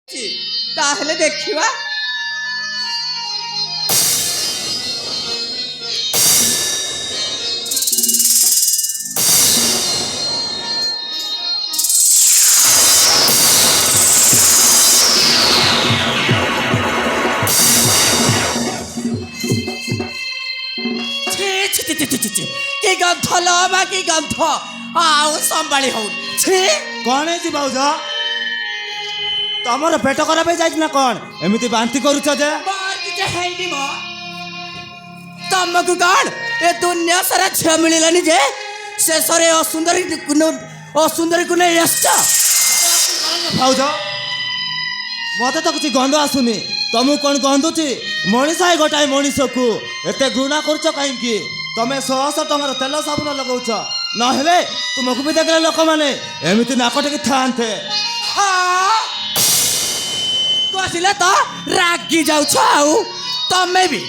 ତାହେଲେ ଦେଖିବା। କି ଗନ୍ଧ ଲ ବା କି ଗନ୍ଧ ଆଉ ସମ୍ଭାଳି ହଉନି। ଛି କଣ ହେଇଛି ଭାଉଜ? ତମର ପେଟ ଖରାପ ହେଇଯାଇଛି ନା କଣ ଏମିତି ବାନ୍ତି କରୁଛ ଯେ? ମୋର କିଛି ହେଇନି ମ। ତମକୁ କଣ ଏ ଦୁନିଆ ସାରା ଝିଅ ମିଳିଲାନି ଯେ ଶେଷରେ ଅସୁନ୍ଦରୀକୁ ନେଇ ଆସିଛ? ଭାଉଜ ମତେ ତ କିଛି ଗନ୍ଧ ଆସୁନି, ତମକୁ କଣ ଗନ୍ଧୁଛି? ମଣିଷ ହେ ଗୋଟାଏ ମଣିଷକୁ ଏତେ ଘୃଣା କରୁଛ କାହିଁକି? ତମେ 100 ଟଙ୍କାର ତେଲ ସାବୁନ ଲଗାଉଛ, ନହେଲେ ତୁମକୁ ବି ଦେଖିଲେ ଲୋକମାନେ ଏମିତି ନାକ ଟେକି ଥାନ୍ତେ। କହିଲେ ତ ରାଗି ଯାଉଛ। ଆଉ ତମେ ବି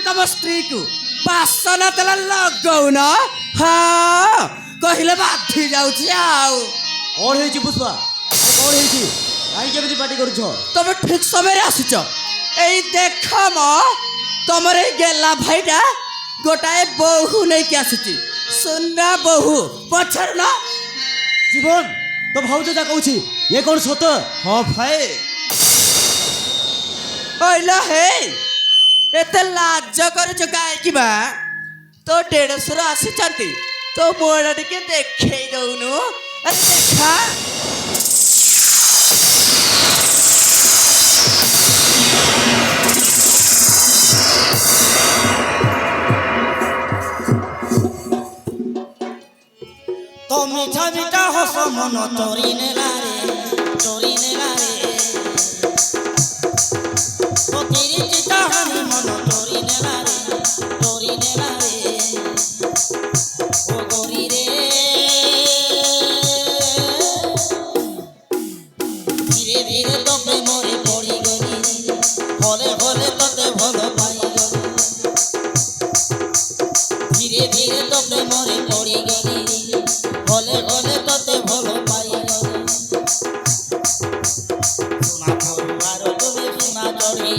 ତମ ସ୍ତ୍ରୀକୁ ବାସନ ତେଲ ଲଗଉନ? ହଁ କହିଲେ ବାଧି ଯାଉଛି। ଆଉ କଣ ହେଇଛି ପୁଷ୍ପା, କଣ ହେଇଛି? କାହିଁକି ଏମିତି ପାଟି କରୁଛ? ତମେ ଠିକ ସମୟରେ ଆସିଛ। ଏଇ ଦେଖ ମ, ତମର ଏଇ ଗେଲା ଭାଇଟା ଗୋଟାଏ ବୋହୂ ନେଇକି ଆସିଛି। ସୁନା ବୋହୂ ପଚାରୁନ। ଜୀବନ ତ ଭାଉଜ ଯା କହୁଛି ଇଏ କଣ ସତ? ହଁ ଭାଇ। କହିଲ ହେ ଏତେ ଲାଜ କରୁଛ କାହିଁକି ବା? ତୋ ଦେଢ଼ଶୁର ଆସିଛନ୍ତି, ତୋ ମୁହଁଟା ଟିକେ ଦେଖେଇ ଦଉନୁ। ଆରେ ଦେଖା। তো মিঠা মিঠা হস মন চরি নেলা রে, চরি নেলা রে। তো তিরি চিতা হানি মন চরি নেলা রে, চরি নেলা রে। ও গরি রে ধীরে ধীরে তো প্রেমরে পড়ি গলি, হলে হলে তোতে ভালো পাই গলি। ধীরে ধীরে তো প্রেমরে পড়ি গলি, হলে হলে তোতে ভালো পাই গলি। সোনা পড়ুয়ার তুমি সোনা চড়ি,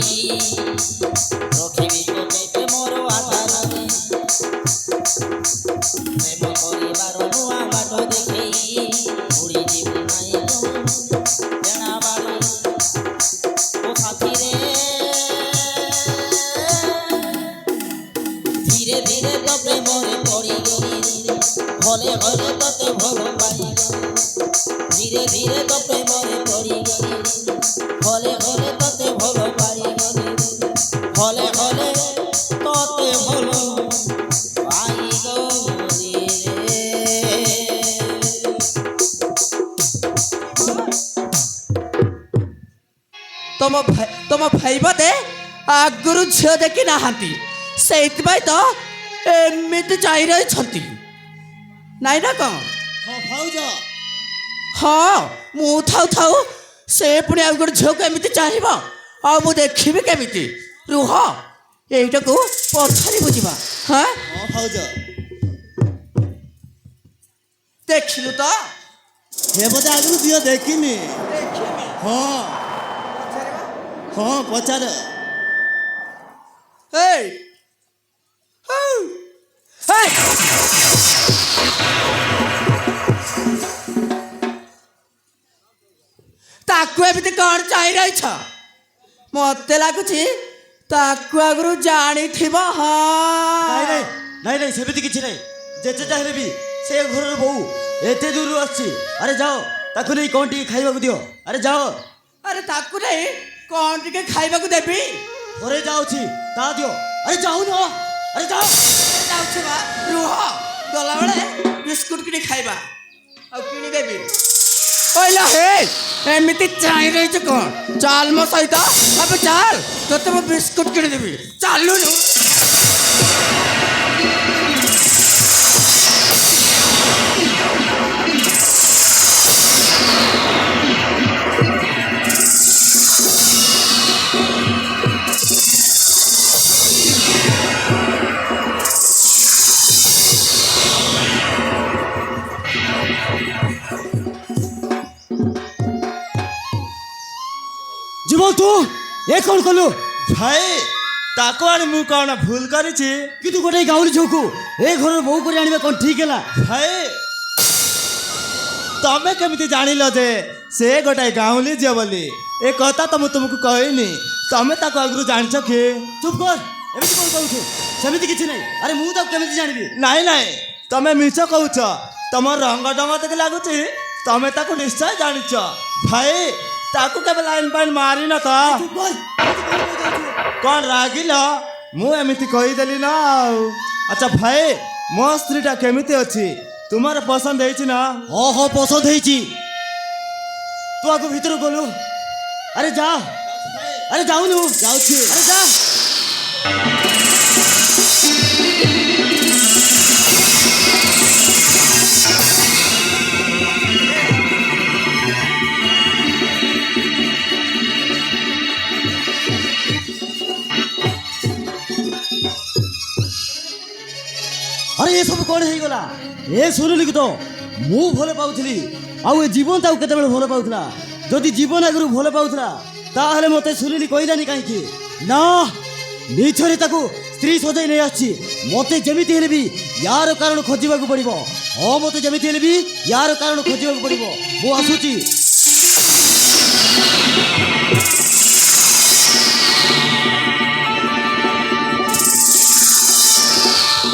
রখিবি তোতে প্রেমর আশা লাগি। প্রেম করিবার নূয়া বাট দেখেই ঘুরি ଯିବୁ নাই জেনা বাড়ি। ও সাথী রে ধীরে ধীরে তো প্রেমরে পড়ি গলি, হলে হলে তোতে ভালো পাই গলি। ধীরে ধীরে তো প্রেমরে পড়ি গলি, হলে হলে তোতে ভালো পাই গলি। হলে হলে তোতে ভালো পাই গলি রে। ତମ ଭାଇ ବୋଧେ ଆଗରୁ ଝିଅ ଦେଖି ନାହାନ୍ତି, ସେଇଥିପାଇଁ ତ ଏମିତି ଚାହିଁ ରହିଛନ୍ତି ନାଇଁ ନା କଣ? ହଁ ଭାଉଜ। ହଁ ମୁଁ ଥାଉ ସେ ପୁଣି ଆଉ ଗୋଟେ ଝିଅକୁ ଏମିତି ଚାହିଁବ, ଆଉ ମୁଁ ଦେଖିବି କେମିତି? ରୁହ ଏଇଟାକୁ ପଛରେ ବୁଝିବା। ହଁ ହଁ ଭାଉଜ। ଦେଖିଲୁ ତ? ଏ ବୋଧେ ଆଗରୁ ଝିଅ ଦେଖିନି। ହଁ ହଁ ପଚାର। Hey! Hey! Hey! ତାକୁ ଏମିତି କଣ ଚାହିଁ ରହିଛ? ମତେ ଲାଗୁଛି ତାକୁ ଆଗରୁ ଜାଣିଥିବ। ହଁ ନାଇଁ ନାଇଁ ନାଇଁ ସେମିତି କିଛି ନାହିଁ। ଯେତେ ଚାହିଁଲେ ବି ସେ ଘରର ବୋହୂ ଏତେ ଦୂରରୁ ଆସିଛି। ଆରେ ଯାଅ ତାକୁ ନେଇ କଣ ଟିକେ ଖାଇବାକୁ ଦିଅ। ଆରେ ଯାଅ। ଆରେ ତାକୁ ନେଇ କଣ ଟିକେ ଖାଇବାକୁ ଦେବି? ଘରେ ଯାଉଛି ତା ଦିଅ। ଆରେ ଯାଉନ, ଆରେ ଯାଅ। ଯାଉଛି ବା, ରୁହ ଗଲାବେଳେ ବିସ୍କୁଟ କିଣି ଖାଇବା ଆଉ କିଣିଦେବି। କହିଲା ହେ ଏମିତି ଚାହିଁ ରହିଛୁ କଣ? ଚାଲ ମୋ ସହିତ, ଏବେ ଚାଲ ତତେ ମୁଁ ବିସ୍କୁଟ କିଣିଦେବି। ଚାଲୁନୁ। ଜୀବନ ତୁ ଏ କ'ଣ କଲୁ? ଭାଇ ତାକୁ ଆଣି ମୁଁ କ'ଣ ଭୁଲ କରିଛି? କିନ୍ତୁ ଗୋଟେ ଗାଉଁଲି ଝିଅକୁ ଏ ଘରର ବୋହୂ କରି ଆଣିବା କ'ଣ ଠିକ ହେଲା? ଭାଇ ତମେ କେମିତି ଜାଣିଲ ଯେ ସେ ଗୋଟାଏ ଗାଉଁଲି ଝିଅ ବୋଲି? ଏ କଥା ତ ମୁଁ ତୁମକୁ କହିନି। ତମେ ତାକୁ ଆଗରୁ ଜାଣିଛ କି? ଚୁପ୍ କର, ଏମିତି କ'ଣ କହୁଛୁ? ସେମିତି କିଛି ନାହିଁ। ଆରେ ମୁଁ ତାକୁ କେମିତି ଜାଣିବି? ନାଇଁ ନାଇଁ ତମେ ମିଛ କହୁଛ। ତମ ରଙ୍ଗ ଡଙ୍ଗ ଦେଖି ଲାଗୁଛି ତମେ ତାକୁ ନିଶ୍ଚୟ ଜାଣିଛ। ଭାଇ ତାକୁ କେବେ ଲାଇନ୍ ପାଇନ୍ ମାରିନ ତ? ଚୁପ୍ କର, ଏମିତି କ'ଣ କହୁଛୁ? କ'ଣ ରାଗିଲ? ମୁଁ ଏମିତି କହିଦେଲି ନା ଆଉ। ଆଚ୍ଛା ଭାଇ ମୋ ସ୍ତ୍ରୀଟା କେମିତି ଅଛି? ତୁମର ପସନ୍ଦ ହେଇଛି ନା? ହଁ ହଁ ପସନ୍ଦ ହେଇଛି। ତୁ ଆଗ ଭିତରକୁ ଗଲୁ। ଆରେ ଯା, ଆରେ ଯାଉନୁ। ଯାଉଛି। ଆରେ ଯା। ଆରେ ଏସବୁ କ'ଣ ହେଇଗଲା? ଏ ଶୁଣିଲି ତ ମୁଁ ଭଲ ପାଉଥିଲି, ଆଉ ଏ ଜୀବନ ତାକୁ କେତେବେଳେ ଭଲ ପାଉଥିଲା? ଯଦି ଜୀବନ ଆଗରୁ ଭଲ ପାଉଥିଲା ତାହେଲେ ମୋତେ ଶୁଣିଲି କହିଲାନି କାହିଁକି? ନା, ମିଛରେ ତାକୁ ସ୍ତ୍ରୀ ସଜାଇ ନେଇ ଆସିଛି। ମୋତେ ଯେମିତି ହେଲେ ବି ୟାର କାରଣ ଖୋଜିବାକୁ ପଡ଼ିବ। ହଁ ମୋତେ ଯେମିତି ହେଲେ ବି ୟାର କାରଣ ଖୋଜିବାକୁ ପଡ଼ିବ। ମୁଁ ଆସୁଛି।